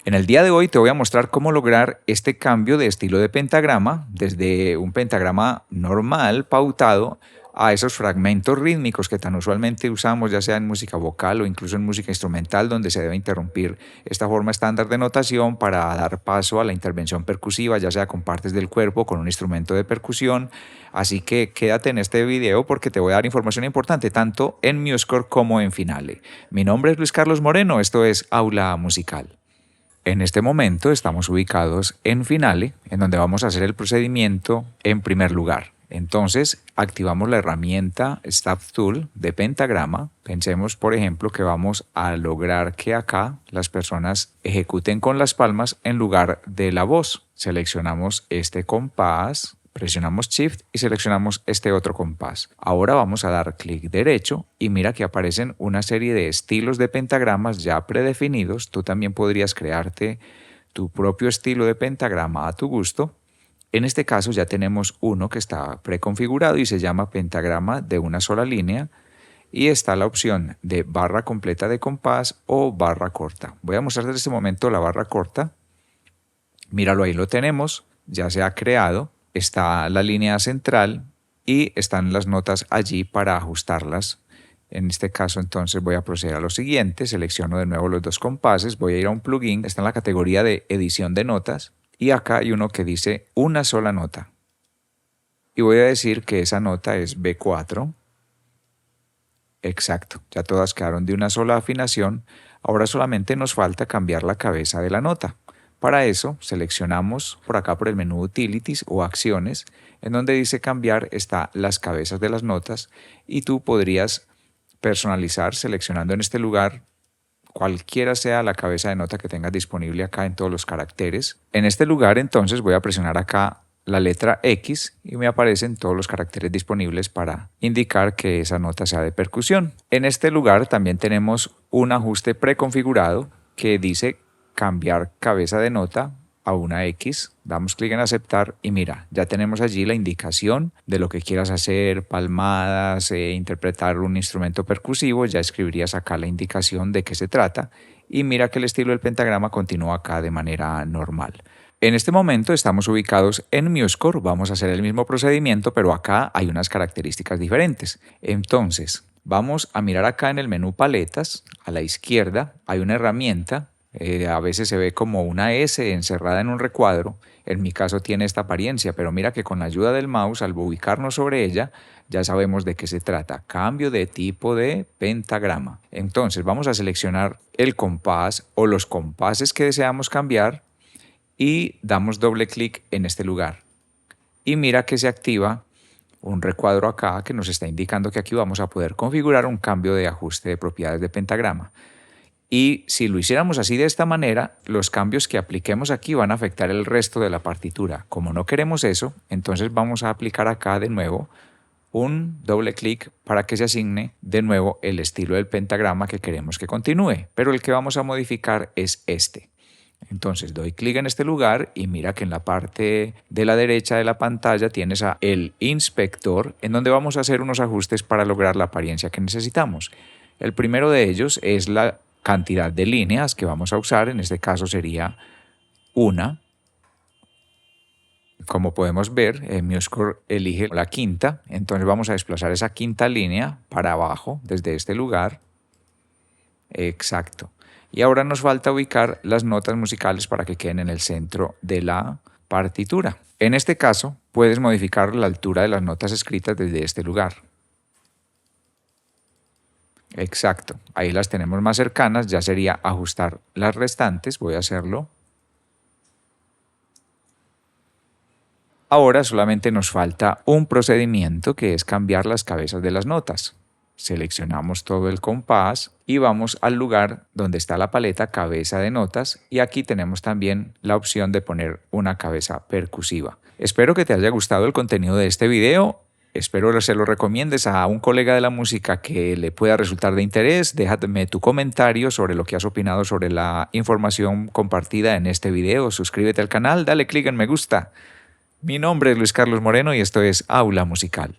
En el día de hoy te voy a mostrar cómo lograr este cambio de estilo de pentagrama desde un pentagrama normal, pautado, a esos fragmentos rítmicos que tan usualmente usamos, ya sea en música vocal o incluso en música instrumental, donde se debe interrumpir esta forma estándar de notación para dar paso a la intervención percusiva, ya sea con partes del cuerpo, con un instrumento de percusión. Así que quédate en este video porque te voy a dar información importante tanto en MuseScore como en Finale. Mi nombre es Luis Carlos Moreno, esto es Aula Musical. En este momento estamos ubicados en Finale, en donde vamos a hacer el procedimiento en primer lugar. Entonces, activamos la herramienta Staff Tool de pentagrama. Pensemos, por ejemplo, que vamos a lograr que acá las personas ejecuten con las palmas en lugar de la voz. Seleccionamos este compás, presionamos Shift y seleccionamos este otro compás. Ahora vamos a dar clic derecho y mira que aparecen una serie de estilos de pentagramas ya predefinidos. Tú también podrías crearte tu propio estilo de pentagrama a tu gusto. En este caso ya tenemos uno que está preconfigurado y se llama pentagrama de una sola línea y está la opción de barra completa de compás o barra corta. Voy a mostrar desde este momento la barra corta. Míralo, ahí lo tenemos, ya se ha creado. Está la línea central y están las notas allí para ajustarlas. En este caso entonces voy a proceder a lo siguiente, selecciono de nuevo los dos compases, voy a ir a un plugin, está en la categoría de edición de notas y acá hay uno que dice una sola nota. Y voy a decir que esa nota es B4. Exacto, ya todas quedaron de una sola afinación, ahora solamente nos falta cambiar la cabeza de la nota. Para eso seleccionamos por acá por el menú Utilities o Acciones, en donde dice cambiar está las cabezas de las notas y tú podrías personalizar seleccionando en este lugar cualquiera sea la cabeza de nota que tengas disponible acá en todos los caracteres. En este lugar entonces voy a presionar acá la letra X y me aparecen todos los caracteres disponibles para indicar que esa nota sea de percusión. En este lugar también tenemos un ajuste preconfigurado que dice cambiar cabeza de nota a una X, damos clic en aceptar y mira, ya tenemos allí la indicación de lo que quieras hacer, palmadas, interpretar un instrumento percusivo, ya escribirías acá la indicación de qué se trata y mira que el estilo del pentagrama continúa acá de manera normal. En este momento estamos ubicados en MuseScore, vamos a hacer el mismo procedimiento, pero acá hay unas características diferentes. Entonces, vamos a mirar acá en el menú paletas, a la izquierda hay una herramienta. A veces se ve como una S encerrada en un recuadro, en mi caso tiene esta apariencia, pero mira que con la ayuda del mouse, al ubicarnos sobre ella, ya sabemos de qué se trata, cambio de tipo de pentagrama. Entonces vamos a seleccionar el compás o los compases que deseamos cambiar y damos doble clic en este lugar. Y mira que se activa un recuadro acá que nos está indicando que aquí vamos a poder configurar un cambio de ajuste de propiedades de pentagrama. Y si lo hiciéramos así de esta manera, los cambios que apliquemos aquí van a afectar el resto de la partitura. Como no queremos eso, entonces vamos a aplicar acá de nuevo un doble clic para que se asigne de nuevo el estilo del pentagrama que queremos que continúe. Pero el que vamos a modificar es este. Entonces doy clic en este lugar y mira que en la parte de la derecha de la pantalla tienes el inspector en donde vamos a hacer unos ajustes para lograr la apariencia que necesitamos. El primero de ellos es la cantidad de líneas que vamos a usar, en este caso sería una. Como podemos ver, MuseScore elige la quinta, entonces vamos a desplazar esa quinta línea para abajo desde este lugar. Exacto. Y ahora nos falta ubicar las notas musicales para que queden en el centro de la partitura. En este caso, puedes modificar la altura de las notas escritas desde este lugar. Exacto, ahí las tenemos más cercanas, ya sería ajustar las restantes, voy a hacerlo. Ahora solamente nos falta un procedimiento que es cambiar las cabezas de las notas. Seleccionamos todo el compás y vamos al lugar donde está la paleta cabeza de notas y aquí tenemos también la opción de poner una cabeza percusiva. Espero que te haya gustado el contenido de este video. Espero que se lo recomiendes a un colega de la música que le pueda resultar de interés. Déjame tu comentario sobre lo que has opinado sobre la información compartida en este video. Suscríbete al canal, dale clic en me gusta. Mi nombre es Luis Carlos Moreno y esto es Aula Musical.